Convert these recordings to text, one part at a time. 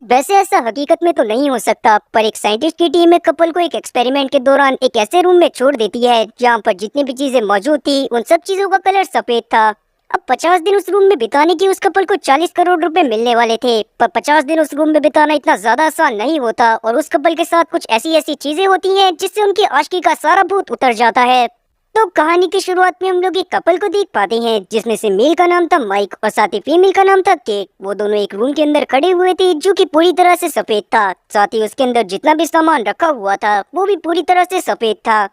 वैसे ऐसा हकीकत में तो नहीं हो सकता, पर एक साइंटिस्ट की टीम एक कपल को एक एक्सपेरिमेंट के दौरान एक ऐसे रूम में छोड़ देती है जहाँ पर जितनी भी चीजें मौजूद थी उन सब चीजों का कलर सफेद था। अब 50 दिन उस रूम में बिताने की उस कपल को 40 करोड़ रुपए मिलने वाले थे, पर 50 दिन उस रूम में बिताना इतना ज्यादा आसान नहीं होता और उस कपल के साथ कुछ ऐसी ऐसी चीजें होती हैं जिससे उनकी आशिकी का सारा भूत उतर जाता है। तो कहानी की शुरुआत में हम लोग एक कपल को देख पाते हैं जिसमें से मेल का नाम था माइक और साथ ही फीमेल का नाम था केट। वो दोनों एक रूम के अंदर खड़े हुए थे जो कि पूरी तरह से सफेद था, साथ ही उसके अंदर जितना भी सामान रखा हुआ था वो भी पूरी तरह से सफेद था।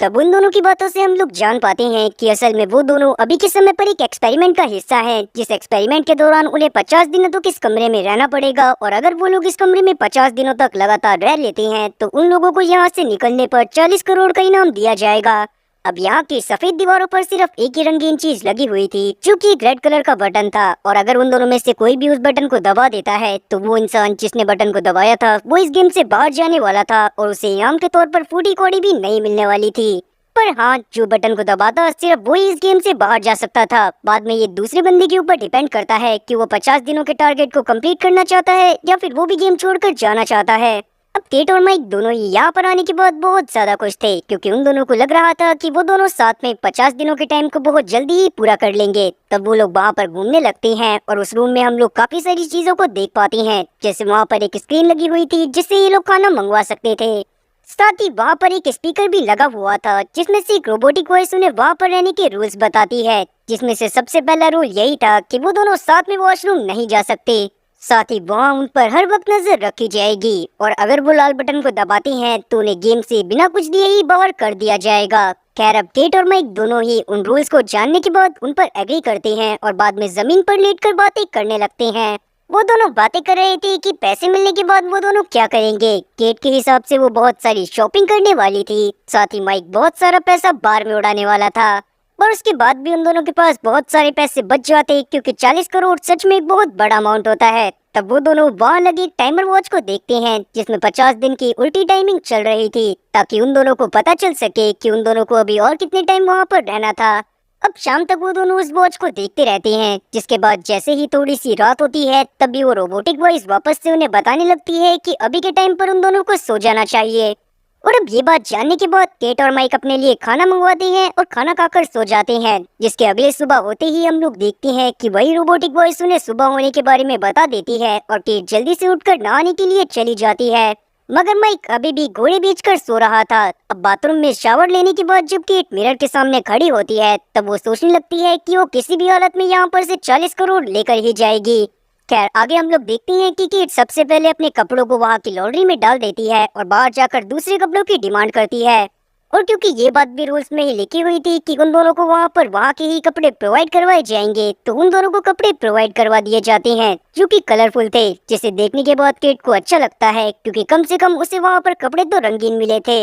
तब उन दोनों की बातों से हम लोग जान पाते हैं कि असल में वो दोनों अभी के समय पर एक एक्सपेरिमेंट का हिस्सा हैं, जिस एक्सपेरिमेंट के दौरान उन्हें 50 दिनों तक इस कमरे में रहना पड़ेगा और अगर वो लोग इस कमरे में 50 दिनों तक लगातार रह लेते हैं तो उन लोगों को यहाँ से निकलने पर 40 करोड़ का इनाम दिया जाएगा। अब यहाँ की सफेद दीवारों पर सिर्फ एक ही रंगीन चीज लगी हुई थी जो कि एक रेड कलर का बटन था, और अगर उन दोनों में से कोई भी उस बटन को दबा देता है तो वो इंसान जिसने बटन को दबाया था वो इस गेम से बाहर जाने वाला था और उसे इनाम के तौर पर फूटी कौड़ी भी नहीं मिलने वाली थी। पर हाँ, जो बटन को दबाता सिर्फ वो ही इस गेम से बाहर जा सकता था। बाद में ये दूसरे बंदे के ऊपर डिपेंड करता है कि वो 50 दिनों के टारगेट को कंप्लीट करना चाहता है या फिर वो भी गेम छोड़कर जाना चाहता है। अब केट और माइक दोनों ही यहाँ पर आने के बाद बहुत ज्यादा खुश थे क्योंकि उन दोनों को लग रहा था कि वो दोनों साथ में 50 दिनों के टाइम को बहुत जल्दी ही पूरा कर लेंगे। तब वो लोग वहाँ पर घूमने लगते हैं और उस रूम में हम लोग काफी सारी चीजों को देख पाते हैं, जैसे वहाँ पर एक स्क्रीन लगी हुई थी जिससे ये लोग खाना मंगवा सकते थे। साथ ही वहाँ पर एक स्पीकर भी लगा हुआ था जिसमें से एक रोबोटिक वॉइस उन्हें वहाँ पर रहने के रूल्स बताती है, जिसमें से सबसे पहला रूल यही था कि वो दोनों साथ में वॉशरूम नहीं जा सकते। साथ ही वहाँ उन पर हर वक्त नजर रखी जाएगी और अगर वो लाल बटन को दबाते हैं तो उन्हें गेम से बिना कुछ दिए ही बाहर कर दिया जाएगा। खैर, अब केट और माइक दोनों ही उन रूल्स को जानने के बाद उन पर एग्री करते हैं और बाद में जमीन पर लेटकर बातें करने लगते हैं। वो दोनों बातें कर रहे थे कि पैसे मिलने के बाद वो दोनों क्या करेंगे। केट के हिसाब से वो बहुत सारी शॉपिंग करने वाली थी, साथ ही माइक बहुत सारा पैसा बार में उड़ाने वाला था। और उसके बाद भी उन दोनों के पास बहुत सारे पैसे बच जाते क्योंकि 40 करोड़ सच में एक बहुत बड़ा अमाउंट होता है। तब वो दोनों वहाँ लगे टाइमर वॉच को देखते हैं जिसमें 50 दिन की उल्टी टाइमिंग चल रही थी, ताकि उन दोनों को पता चल सके कि उन दोनों को अभी और कितने टाइम वहाँ पर रहना था। अब शाम तक वो दोनों उस वॉच को देखते रहते हैं, जिसके बाद जैसे ही थोड़ी सी रात होती है तभी वो रोबोटिक वॉइस वापस से उन्हें बताने लगती है कि अभी के टाइम पर उन दोनों को सो जाना चाहिए। और अब ये बात जानने के बाद केट और माइक अपने लिए खाना मंगवाते हैं और खाना खाकर सो जाते हैं, जिसके अगले सुबह होते ही हम लोग देखते हैं कि वही रोबोटिक वॉइस उन्हें सुबह होने के बारे में बता देती है और केट जल्दी से उठकर नहाने के लिए चली जाती है। मगर माइक अभी भी घोड़े बेचकर सो रहा था। अब बाथरूम में शावर लेने के बाद जब केट मिरर के सामने खड़ी होती है तब वो सोचने लगती है कि वो किसी भी हालत में यहाँ पर से 40 करोड़ लेकर ही जाएगी। खैर, आगे हम लोग देखते हैं कि केट सबसे पहले अपने कपड़ों को वहाँ की लॉन्ड्री में डाल देती है और बाहर जाकर दूसरे कपड़ों की डिमांड करती है। और क्योंकि ये बात भी रूल्स में ही लिखी हुई थी कि उन दोनों को वहाँ पर वहाँ के ही कपड़े प्रोवाइड करवाए जाएंगे, तो उन दोनों को कपड़े प्रोवाइड करवा दिए जाते हैं जो कि कलरफुल थे, जिसे देखने के बाद केट को अच्छा लगता है क्योंकि कम से कम उसे वहाँ पर कपड़े तो रंगीन मिले थे।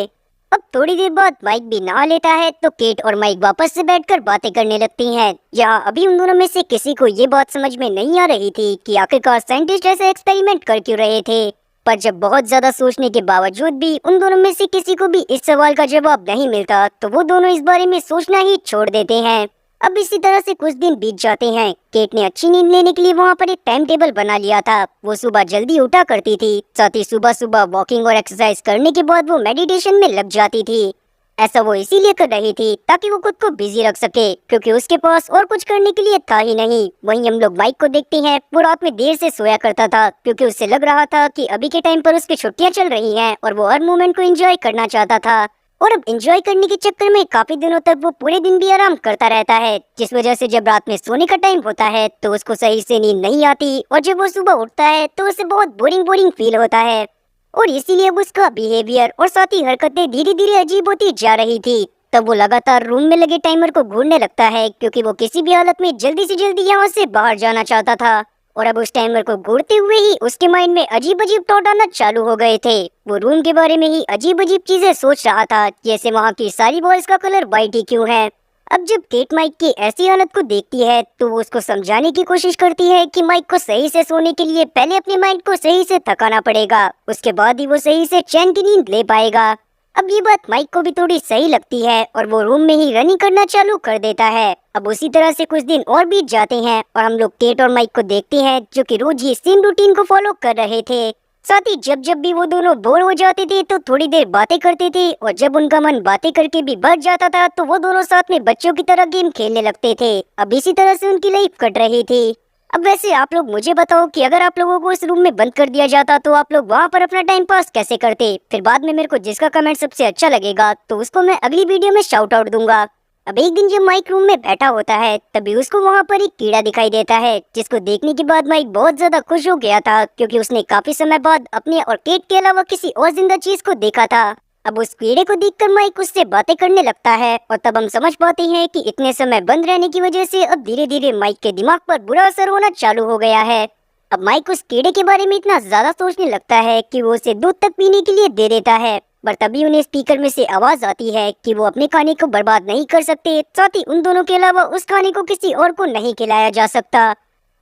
अब थोड़ी देर बाद माइक भी नहा लेता है तो केट और माइक वापस से बैठकर बातें करने लगती हैं। यहाँ अभी उन दोनों में से किसी को ये बात समझ में नहीं आ रही थी कि आखिरकार साइंटिस्ट ऐसे एक्सपेरिमेंट कर क्यों रहे थे, पर जब बहुत ज्यादा सोचने के बावजूद भी उन दोनों में से किसी को भी इस सवाल का जवाब नहीं मिलता तो वो दोनों इस बारे में सोचना ही छोड़ देते हैं। अब इसी तरह से कुछ दिन बीत जाते हैं। केट ने अच्छी नींद लेने के लिए वहाँ पर एक टाइम टेबल बना लिया था। वो सुबह जल्दी उठा करती थी, साथ ही सुबह सुबह वॉकिंग और एक्सरसाइज करने के बाद वो मेडिटेशन में लग जाती थी। ऐसा वो इसीलिए कर रही थी ताकि वो खुद को बिजी रख सके, क्योंकि उसके पास और कुछ करने के लिए था ही नहीं। वहीं हम लोग माइक को देखते हैं। वो रात में देर से सोया करता था क्योंकि उसे लग रहा था कि अभी के टाइम पर उसकी छुट्टियां चल रही हैं और वो हर मोमेंट को एंजॉय करना चाहता था। और अब एंजॉय करने के चक्कर में काफी दिनों तक वो पूरे दिन भी आराम करता रहता है, जिस वजह से जब रात में सोने का टाइम होता है तो उसको सही से नींद नहीं आती और जब वो सुबह उठता है तो उसे बहुत बोरिंग बोरिंग फील होता है। और इसीलिए अब उसका बिहेवियर और साथ ही हरकतें धीरे धीरे अजीब होती जा रही थी। तब वो लगातार रूम में लगे टाइमर को घूरने लगता है क्योंकि वो किसी भी हालत में जल्दी से जल्दी यहाँ से बाहर जाना चाहता था। और अब उस टाइमर को घूरते हुए ही उसके माइंड में अजीब अजीब थॉट आना चालू हो गए थे। वो रूम के बारे में ही अजीब अजीब चीजें सोच रहा था, जैसे वहाँ की सारी वॉल्स का कलर वाइट ही क्यों है। अब जब केट माइक की ऐसी हालत को देखती है तो वो उसको समझाने की कोशिश करती है कि माइक को सही से सोने के लिए पहले अपने माइंड को सही से थकाना पड़ेगा, उसके बाद ही वो सही से चैन की नींद ले पाएगा। अब ये बात माइक को भी थोड़ी सही लगती है और वो रूम में ही रनिंग करना चालू कर देता है। अब उसी तरह से कुछ दिन और बीत जाते हैं और हम लोग केट और माइक को देखते हैं जो कि रोज ही सेम रूटीन को फॉलो कर रहे थे। साथ ही जब जब भी वो दोनों बोर हो जाते थे तो थोड़ी देर बातें करते थे और जब उनका मन बातें करके भी भर जाता था तो वो दोनों साथ में बच्चों की तरह गेम खेलने लगते थे। अब इसी तरह से उनकी लाइफ कट रही थी। अब वैसे आप लोग मुझे बताओ कि अगर आप लोगों को इस रूम में बंद कर दिया जाता तो आप लोग वहाँ पर अपना टाइम पास कैसे करते? फिर बाद में मेरे को जिसका कमेंट सबसे अच्छा लगेगा तो उसको मैं अगली वीडियो में शाउट आउट दूंगा। अब एक दिन जब माइक रूम में बैठा होता है तभी उसको वहाँ पर एक कीड़ा दिखाई देता है, जिसको देखने के बाद माइक बहुत ज्यादा खुश हो गया था क्योंकि उसने काफी समय बाद अपने और केट के अलावा किसी और जिंदा चीज को देखा था। अब उस कीड़े को देखकर माइक उससे बातें करने लगता है और तब हम समझ पाते हैं कि इतने समय बंद रहने की वजह से अब धीरे धीरे माइक के दिमाग पर बुरा असर होना चालू हो गया है। अब माइक उस कीड़े के बारे में इतना ज्यादा सोचने लगता है कि वो उसे दूध तक पीने के लिए दे देता है, पर तभी उन्हें स्पीकर में से आवाज आती है कि वो अपने खाने को बर्बाद नहीं कर सकते, साथ ही उन दोनों के अलावा उस खाने को किसी और को नहीं खिलाया जा सकता।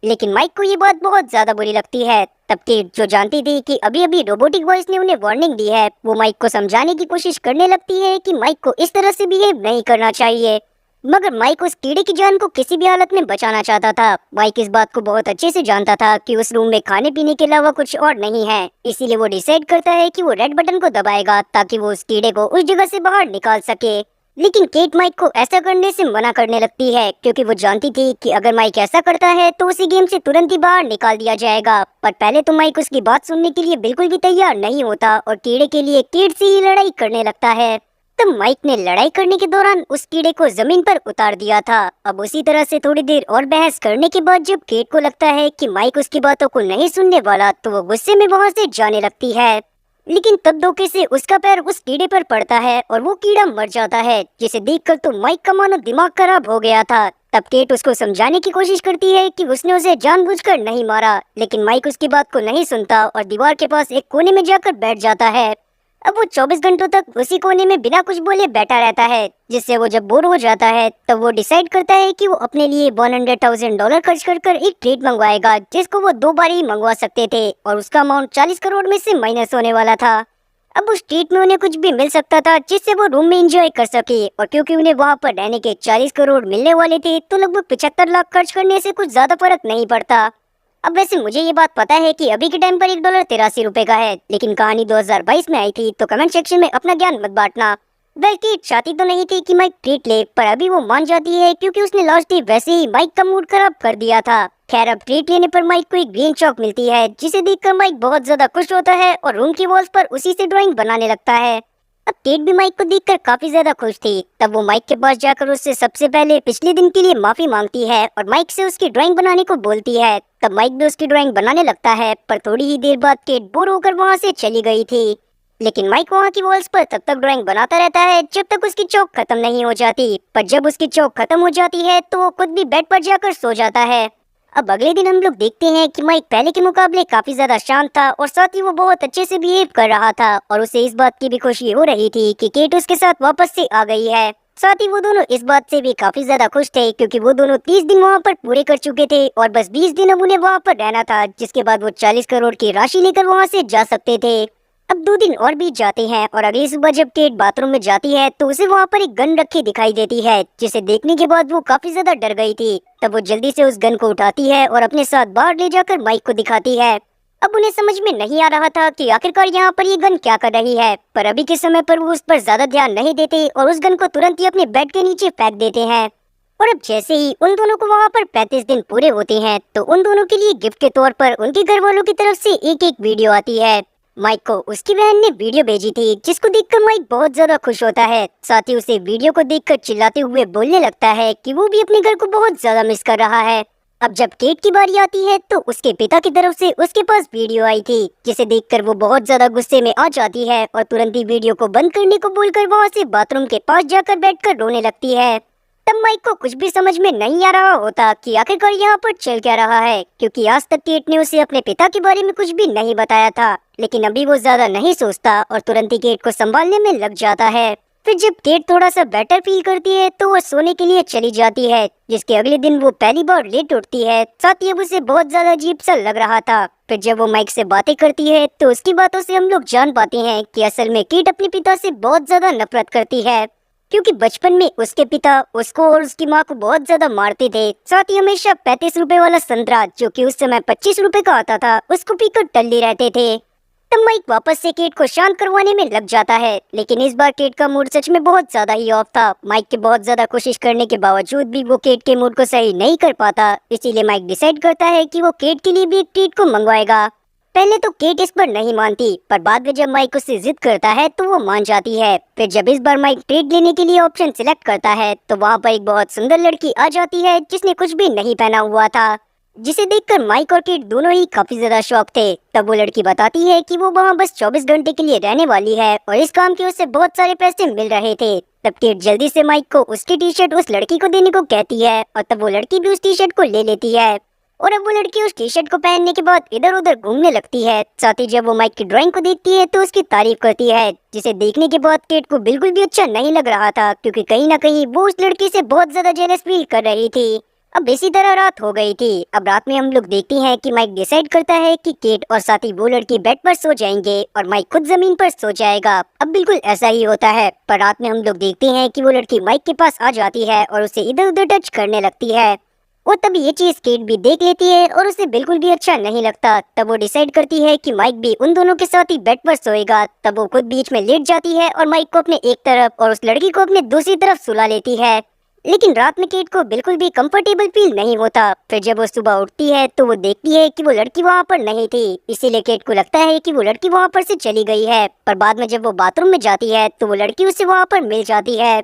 लेकिन माइक को ये बात बहुत ज्यादा बुरी लगती है। तब केट जो जानती थी कि अभी अभी रोबोटिक वॉइस ने उन्हें वार्निंग दी है, वो माइक को समझाने की कोशिश करने लगती है कि माइक को इस तरह से बिहेव नहीं करना चाहिए। मगर माइक उस कीड़े की जान को किसी भी हालत में बचाना चाहता था। माइक इस बात को बहुत अच्छे से जानता था कि उस रूम में खाने पीने के अलावा कुछ और नहीं है, इसीलिए वो डिसाइड करता है कि वो रेड बटन को दबाएगा ताकि वो उस कीड़े को उस जगह से बाहर निकाल सके। लेकिन केट माइक को ऐसा करने से मना करने लगती है क्योंकि वो जानती थी कि अगर माइक ऐसा करता है तो उसी गेम से तुरंत ही बाहर निकाल दिया जाएगा। पर पहले तो माइक उसकी बात सुनने के लिए बिल्कुल भी तैयार नहीं होता और कीड़े के लिए केट से ही लड़ाई करने लगता है। तब माइक ने लड़ाई करने के दौरान उस कीड़े को जमीन पर उतार दिया था। अब उसी तरह से थोड़ी देर और बहस करने के बाद जब केट को लगता है कि माइक उसकी बातों को नहीं सुनने वाला तो वो गुस्से में वहाँ से जाने लगती है। लेकिन तब धोखे से उसका पैर उस कीड़े पर पड़ता है और वो कीड़ा मर जाता है, जिसे देखकर तो माइक का मानो दिमाग खराब हो गया था। तब केट उसको समझाने की कोशिश करती है कि उसने उसे जानबूझकर नहीं मारा, लेकिन माइक उसकी बात को नहीं सुनता और दीवार के पास एक कोने में जाकर बैठ जाता है। अब वो 24 घंटों तक उसी कोने में बिना कुछ बोले बैठा रहता है, जिससे वो जब बोर हो जाता है तब वो डिसाइड करता है कि वो अपने लिए $100,000 खर्च कर एक ट्रीट मंगवाएगा, जिसको वो 2 बार ही मंगवा सकते थे और उसका अमाउंट 40 करोड़ में से माइनस होने वाला था। अब उस ट्रीट में उन्हें कुछ भी मिल सकता था जिससे वो रूम में एंजॉय कर सके, और क्योंकि उन्हें वहाँ पर रहने के 40 करोड़ मिलने वाले थे तो लगभग 75 लाख खर्च करने से कुछ ज्यादा फर्क नहीं पड़ता। अब वैसे मुझे ये बात पता है कि अभी के टाइम पर $1 83 का है, लेकिन कहानी 2022 में आई थी, तो कमेंट सेक्शन में अपना ज्ञान मत बांटना। बल्कि चाहती तो नहीं थी कि माइक ट्रीट ले, पर अभी वो मान जाती है क्योंकि उसने लास्ट डे वैसे ही माइक का मूड खराब कर दिया था। खैर अब ट्रीट लेने पर माइक को एक ग्रीन चॉक मिलती है, जिसे देखकर माइक बहुत ज्यादा खुश होता है और रूम की वॉल्स पर उसी से ड्राइंग बनाने लगता है। अब केट भी माइक को देखकर काफी ज्यादा खुश थी। तब वो माइक के पास जाकर उससे सबसे पहले पिछले दिन के लिए माफी मांगती है और माइक से उसकी ड्राइंग बनाने को बोलती है। तब माइक भी उसकी ड्राइंग बनाने लगता है, पर थोड़ी ही देर बाद केट बोर होकर वहाँ से चली गई थी। लेकिन माइक वहाँ की वॉल्स पर तब तक ड्राइंग बनाता रहता है जब तक उसकी चौक खत्म नहीं हो जाती। पर जब उसकी चौक खत्म हो जाती है तो वो खुद भी बेड पर जाकर सो जाता है। अब अगले दिन हम लोग देखते हैं कि माइक पहले के मुकाबले काफी ज्यादा शांत था और साथ ही वो बहुत अच्छे से बिहेव कर रहा था और उसे इस बात की भी खुशी हो रही थी कि केट उसके साथ वापस से आ गई है। साथ ही वो दोनों इस बात से भी काफी ज्यादा खुश थे क्योंकि वो दोनों 30 दिन वहाँ पर पूरे कर चुके थे और बस 20 दिन अब उन्हें वहाँ पर रहना था, जिसके बाद वो 40 करोड़ की राशि लेकर वहाँ से जा सकते थे। अब 2 दिन और बीत जाते हैं और अगली सुबह जब केट बाथरूम में जाती है तो उसे वहाँ पर एक गन रखी दिखाई देती है, जिसे देखने के बाद वो काफी ज्यादा डर गई थी। तब वो जल्दी से उस गन को उठाती है और अपने साथ बाहर ले जाकर माइक को दिखाती है। अब उन्हें समझ में नहीं आ रहा था कि आखिरकार यहाँ पर ये गन क्या कर रही है, पर अभी के समय पर वो उस पर ज्यादा ध्यान नहीं देते और उस गन को तुरंत ही अपने बेड के नीचे फेंक देते हैं। और अब जैसे ही उन दोनों को वहाँ पर 35 दिन पूरे होते हैं तो उन दोनों के लिए गिफ्ट के तौर पर उनके घर वालों की तरफ से एक वीडियो आती है। माइक को उसकी बहन ने वीडियो भेजी थी, जिसको देखकर माइक बहुत ज्यादा खुश होता है। साथ ही उसे वीडियो को देखकर चिल्लाते हुए बोलने लगता है कि वो भी अपने घर को बहुत ज्यादा मिस कर रहा है। अब जब केट की बारी आती है तो उसके पिता की तरफ से उसके पास वीडियो आई थी, जिसे देखकर वो बहुत ज्यादा गुस्से में आ जाती है और तुरंत ही वीडियो को बंद करने को बोलकर वहाँ से बाथरूम के पास जाकर बैठकर रोने लगती है। तब माइक को कुछ भी समझ में नहीं आ रहा होता कि आखिरकार यहाँ पर चल क्या रहा है, क्योंकि आज तक केट ने उसे अपने पिता के बारे में कुछ भी नहीं बताया था। लेकिन अभी वो ज्यादा नहीं सोचता और तुरंत ही केट को संभालने में लग जाता है। फिर जब केट थोड़ा सा बेटर फील करती है तो वो सोने के लिए चली जाती है, जिसके अगले दिन वो पहली बार लेट उठती है। साथ ही अब उसे बहुत ज्यादा अजीब सा लग रहा था। फिर जब वो माइक से बातें करती है तो उसकी बातों से हम लोग जान पाते हैं कि असल में केट अपने पिता से बहुत ज्यादा नफरत करती है, क्योंकि बचपन में उसके पिता उसको और उसकी माँ को बहुत ज्यादा मारते थे। साथ ही हमेशा 35 रुपए वाला संतरा, जो कि उस समय 25 रुपए का आता था, उसको पीकर टल्ली रहते थे। तब माइक वापस से केट को शांत करवाने में लग जाता है, लेकिन इस बार केट का मूड सच में बहुत ज्यादा ही ऑफ था। माइक के बहुत ज्यादा कोशिश करने के बावजूद भी वो केट के मूड को सही नहीं कर पाता। इसीलिए माइक डिसाइड करता है कि वो केट के लिए भी एक ट्रीट को मंगवाएगा। पहले तो केट इस पर नहीं मानती, पर बाद में जब माइक उससे जिद करता है तो वो मान जाती है। फिर जब इस बार माइक ट्रीट लेने के लिए ऑप्शन सिलेक्ट करता है तो वहाँ पर एक बहुत सुंदर लड़की आ जाती है जिसने कुछ भी नहीं पहना हुआ था, जिसे देखकर माइक और केट दोनों ही काफी ज्यादा शॉक थे। तब वो लड़की बताती है कि वो वहाँ बस 24 घंटे के लिए रहने वाली है और इस काम के उसे बहुत सारे पैसे मिल रहे थे। तब केट जल्दी से माइक को उसकी टी शर्ट उस लड़की को देने को कहती है और तब वो लड़की भी उस टी शर्ट को ले लेती है। और अब वो लड़की उस टी शर्ट को पहनने के बाद इधर उधर घूमने लगती है। साथ ही जब वो माइक की ड्राइंग को देखती है तो उसकी तारीफ करती है, जिसे देखने के बाद केट को बिल्कुल भी अच्छा नहीं लग रहा था, क्योंकि कहीं ना कहीं वो उस लड़की से बहुत ज्यादा जेलस फील कर रही थी। अब इसी तरह रात हो गई थी। अब रात में हम लोग देखते हैं कि माइक डिसाइड करता है कि केट और साथ ही वो लड़की बेड पर सो जाएंगे और माइक खुद जमीन पर सो जाएगा। अब बिल्कुल ऐसा ही होता है, पर रात में हम लोग देखते हैं कि वो लड़की माइक के पास आ जाती है और उसे इधर उधर टच करने लगती है। और तभी ये चीज केट भी देख लेती है और उसे बिल्कुल भी अच्छा नहीं लगता। तब वो डिसाइड करती है कि माइक भी उन दोनों के साथ ही बेड पर सोएगा। तब वो खुद बीच में लेट जाती है और माइक को अपने एक तरफ और उस लड़की को अपने दूसरी तरफ सुला लेती है। लेकिन रात में केट को बिल्कुल भी कंफर्टेबल फील नहीं होता। फिर जब वो सुबह उठती है तो वो देखती है कि वो लड़की वहाँ पर नहीं थी। इसीलिए केट को लगता है कि वो लड़की वहाँ पर से चली गई है। पर बाद में जब वो बाथरूम में जाती है तो वो लड़की उसे वहाँ पर मिल जाती है,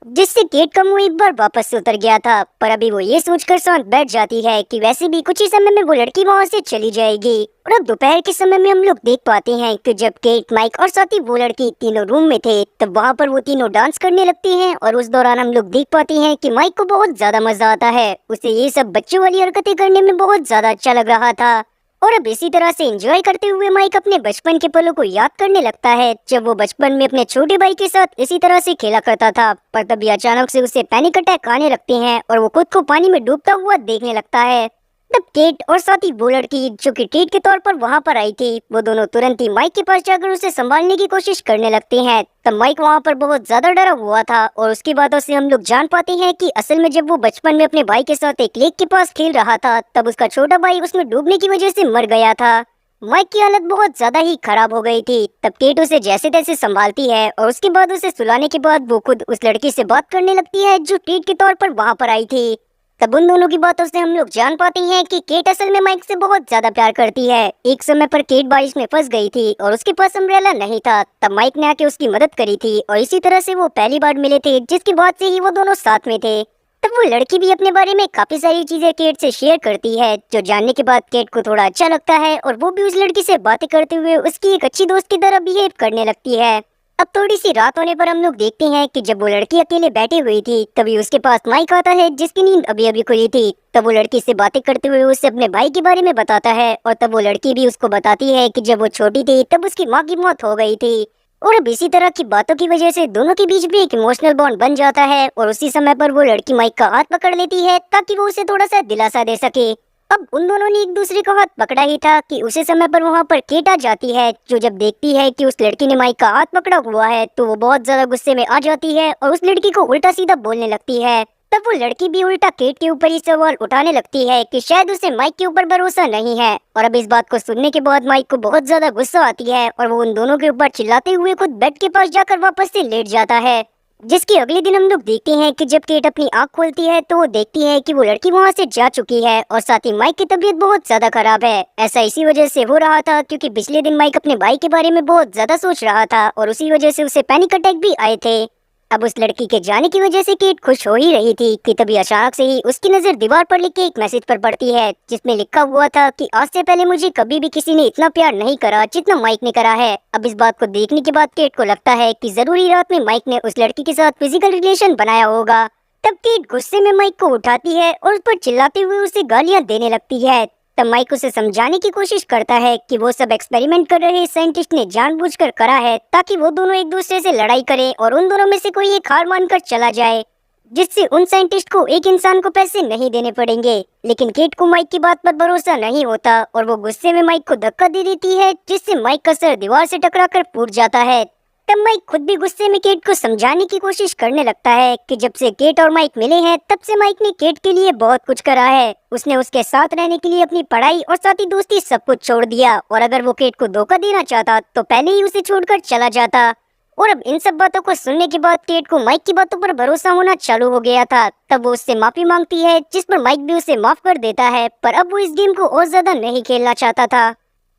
जिससे केट का मुंह एक बार वापस से उतर गया था। पर अभी वो ये सोचकर शांत बैठ जाती है कि वैसे भी कुछ ही समय में वो लड़की वहाँ से चली जाएगी। और अब दोपहर के समय में हम लोग देख पाते हैं कि जब केट, माइक और साथ ही वो लड़की तीनों रूम में थे, तब वहाँ पर वो तीनों डांस करने लगती हैं। और उस दौरान हम लोग देख पाते हैं कि माइक को बहुत ज्यादा मजा आता है। उसे ये सब बच्चों वाली हरकतें करने में बहुत ज्यादा अच्छा लग रहा था। और अब इसी तरह से एंजॉय करते हुए माइक अपने बचपन के पलों को याद करने लगता है, जब वो बचपन में अपने छोटे भाई के साथ इसी तरह से खेला करता था। पर तभी अचानक से उसे पैनिक अटैक आने लगते हैं और वो खुद को पानी में डूबता हुआ देखने लगता है। तब केट और साथ ही वो लड़की जो कि ट्रीट के तौर पर वहाँ पर आई थी, वो दोनों तुरंत ही माइक के पास जाकर उसे संभालने की कोशिश करने लगते हैं। तब माइक वहाँ पर बहुत ज्यादा डरा हुआ था और उसकी बातों से हम लोग जान पाते हैं कि असल में जब वो बचपन में अपने भाई के साथ एक लेक के पास खेल रहा था, तब उसका छोटा भाई उसमें डूबने की वजह से मर गया था। माइक की हालत बहुत ज्यादा ही खराब हो गई थी। तब केट उसे जैसे तैसे संभालती है और उसके बाद उसे सुलाने के बाद वो खुद उस लड़की से बात करने लगती है जो ट्रीट के तौर पर वहाँ पर आई थी। तब उन दोनों की बातों से हम लोग जान पाते हैं कि केट असल में माइक से बहुत ज्यादा प्यार करती है। एक समय पर केट बारिश में फंस गई थी और उसके पास अम्ब्रेला नहीं था। तब माइक ने आके उसकी मदद करी थी और इसी तरह से वो पहली बार मिले थे, जिसके बाद से ही वो दोनों साथ में थे। तब वो लड़की भी अपने बारे में काफी सारी चीजें केट से शेयर करती है, जो जानने के बाद केट को थोड़ा अच्छा लगता है और वो भी उस लड़की से बातें करते हुए उसकी एक अच्छी दोस्त की तरह बिहेव करने लगती है। अब थोड़ी सी रात होने पर हम लोग देखते हैं कि जब वो लड़की अकेले बैठी हुई थी, तभी उसके पास माइक आता है जिसकी नींद अभी अभी खुली थी। तब वो लड़की से बातें करते हुए उसे अपने भाई के बारे में बताता है और तब वो लड़की भी उसको बताती है कि जब वो छोटी थी तब उसकी माँ की मौत हो गई थी। और अब इसी तरह की बातों की वजह से दोनों के बीच भी एक इमोशनल बॉन्ड बन जाता है और उसी समय पर वो लड़की माइक का हाथ पकड़ लेती है ताकि वो उसे थोड़ा सा दिलासा दे सके। अब उन दोनों ने एक दूसरे का हाथ पकड़ा ही था कि उसी समय पर वहाँ पर केट आ जाती है, जो जब देखती है कि उस लड़की ने माइक का हाथ पकड़ा हुआ है तो वो बहुत ज्यादा गुस्से में आ जाती है और उस लड़की को उल्टा सीधा बोलने लगती है। तब वो लड़की भी उल्टा केट के ऊपर ही सवाल उठाने लगती है कि शायद उसे माइक के ऊपर भरोसा नहीं है। और अब इस बात को सुनने के बाद माइक को बहुत ज्यादा गुस्सा आती है और वो उन दोनों के ऊपर चिल्लाते हुए खुद बेड के पास जाकर वापस से लेट जाता है। जिसके अगले दिन हम लोग देखते हैं कि जब केट अपनी आंख खोलती है तो वो देखती है कि वो लड़की वहाँ से जा चुकी है और साथ ही माइक की तबीयत बहुत ज्यादा खराब है। ऐसा इसी वजह से हो रहा था क्योंकि पिछले दिन माइक अपने भाई के बारे में बहुत ज्यादा सोच रहा था और उसी वजह से उसे पैनिक अटैक भी आए थे। अब उस लड़की के जाने की वजह से केट खुश हो ही रही थी कि तभी अचानक से ही उसकी नजर दीवार पर लिखे एक मैसेज पर पड़ती है, जिसमें लिखा हुआ था कि आज से पहले मुझे कभी भी किसी ने इतना प्यार नहीं करा जितना माइक ने करा है। अब इस बात को देखने के बाद केट को लगता है कि जरूरी रात में माइक ने उस लड़की के साथ फिजिकल रिलेशन बनाया होगा। तब केट गुस्से में माइक को उठाती है और उस पर चिल्लाते हुए उसे गालियां देने लगती है। तब माइक उसे समझाने की कोशिश करता है कि वो सब एक्सपेरिमेंट कर रहे साइंटिस्ट ने जानबूझकर करा है ताकि वो दोनों एक दूसरे से लड़ाई करें और उन दोनों में से कोई एक हार मानकर चला जाए, जिससे उन साइंटिस्ट को एक इंसान को पैसे नहीं देने पड़ेंगे। लेकिन केट को माइक की बात पर भरोसा नहीं होता और वो गुस्से में माइक को धक्का दे देती है, जिससे माइक का सर दीवार से टकराकर फूट जाता है। तब माइक खुद भी गुस्से में केट को समझाने की कोशिश करने लगता है कि जब से केट और माइक मिले हैं तब से माइक ने केट के लिए बहुत कुछ करा है। उसने उसके साथ रहने के लिए अपनी पढ़ाई और साथी दोस्ती सब कुछ छोड़ दिया, और अगर वो केट को धोखा देना चाहता तो पहले ही उसे छोड़कर चला जाता। और अब इन सब बातों को सुनने के बाद केट को माइक की बातों पर भरोसा होना चालू हो गया था। तब वो उससे माफी मांगती है, जिस पर माइक भी उसे माफ कर देता है, पर अब वो इस गेम को और ज्यादा नहीं खेलना चाहता था।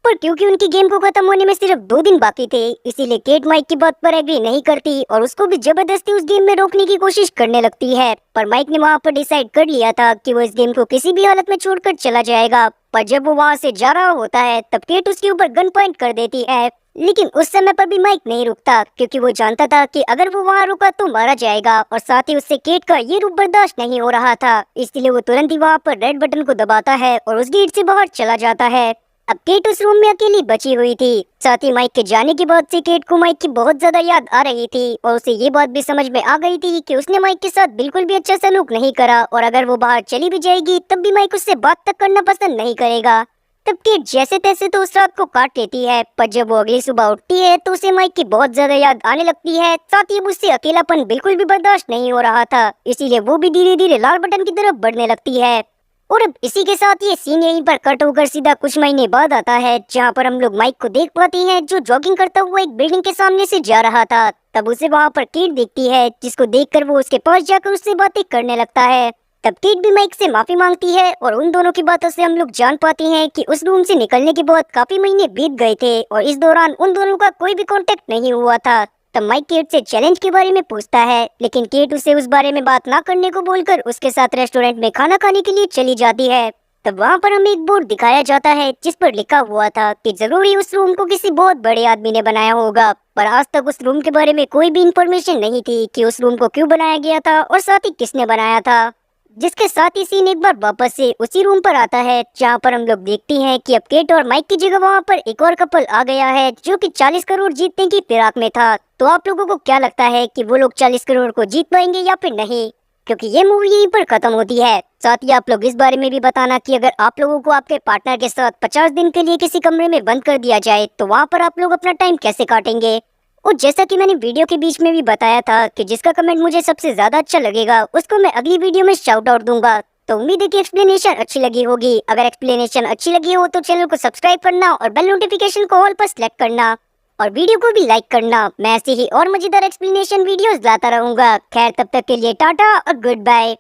पर क्योंकि उनकी गेम को खत्म होने में सिर्फ 2 दिन बाकी थे, इसीलिए केट माइक की बात पर एग्री नहीं करती और उसको भी जबरदस्ती उस गेम में रोकने की कोशिश करने लगती है। पर माइक ने वहाँ पर डिसाइड कर लिया था कि वो इस गेम को किसी भी हालत में छोड़कर चला जाएगा। पर जब वो वहाँ से जा रहा होता है तब केट उसके ऊपर गन पॉइंट कर देती है, लेकिन उस समय पर भी माइक नहीं रुकता क्योंकि वो जानता था कि अगर वो वहाँ रुका तो मारा जाएगा, और साथ ही उससे केट का ये रूप बर्दाश्त नहीं हो रहा था। इसलिए वो तुरंत ही वहाँ पर रेड बटन को दबाता है और उस गेट से बाहर चला जाता है। अब केट उस रूम में अकेली बची हुई थी। साथ ही माइक के जाने के बाद से केट को माइक की बहुत ज्यादा याद आ रही थी और उसे ये बात भी समझ में आ गई थी कि उसने माइक के साथ बिल्कुल भी अच्छा सलूक नहीं करा, और अगर वो बाहर चली भी जाएगी तब भी माइक उससे बात तक करना पसंद नहीं करेगा। तब केट जैसे तैसे तो उस रात को काट लेती है, पर जब वो अगली सुबह उठती है तो उसे माइक की बहुत ज्यादा याद आने लगती है। साथ ही उससे अकेलापन बिल्कुल भी बर्दाश्त नहीं हो रहा था, इसीलिए वो भी धीरे धीरे लाल बटन की तरफ बढ़ने लगती है। और अब इसी के साथ ये सीन यहीं पर कट होकर सीधा कुछ महीने बाद आता है, जहाँ पर हम लोग माइक को देख पाते हैं जो जॉगिंग करता हुआ एक बिल्डिंग के सामने से जा रहा था। तब उसे वहाँ पर केट देखती है, जिसको देखकर वो उसके पास जाकर उससे बातें करने लगता है। तब केट भी माइक से माफी मांगती है और उन दोनों की बातों से हम लोग जान पाते हैं कि उस रूम से निकलने के बाद काफी महीने बीत गए थे और इस दौरान उन दोनों का कोई भी कांटेक्ट नहीं हुआ था। तब माइक केट से चैलेंज के बारे में पूछता है, लेकिन केट उसे उस बारे में बात ना करने को बोलकर उसके साथ रेस्टोरेंट में खाना खाने के लिए चली जाती है। तब वहाँ पर हमें एक बोर्ड दिखाया जाता है जिस पर लिखा हुआ था कि जरूरी उस रूम को किसी बहुत बड़े आदमी ने बनाया होगा, पर आज तक उस रूम के बारे में कोई भी इंफॉर्मेशन नहीं थी कि उस रूम को क्यों बनाया गया था और साथ ही किसने बनाया था। जिसके साथ ही सीन एक बार वापस से उसी रूम पर आता है, जहाँ पर हम लोग देखते हैं कि अब केट और माइक की जगह वहाँ पर एक और कपल आ गया है जो कि 40 करोड़ जीतने की फिराक में था। तो आप लोगों को क्या लगता है कि वो लोग 40 करोड़ को जीत पाएंगे या फिर नहीं? क्योंकि ये मूवी यहीं पर खत्म होती है। साथ ही आप लोग इस बारे में भी बताना कि अगर आप लोगों को आपके पार्टनर के साथ 50 दिन के लिए किसी कमरे में बंद कर दिया जाए तो वहाँ पर आप लोग अपना टाइम कैसे काटेंगे। और जैसा कि मैंने वीडियो के बीच में भी बताया था कि जिसका कमेंट मुझे सबसे ज्यादा अच्छा लगेगा उसको मैं अगली वीडियो में शाउट आउट दूंगा। तो उम्मीद है कि एक्सप्लेनेशन अच्छी लगी होगी। अगर एक्सप्लेनेशन अच्छी लगी हो तो चैनल को सब्सक्राइब करना और बेल नोटिफिकेशन को ऑल पर सेलेक्ट करना और वीडियो को भी लाइक करना। मैं ऐसे ही और मजेदार एक्सप्लेनेशन वीडियोस लाता रहूंगा। खैर तब तक के लिए टाटा और गुड बाय।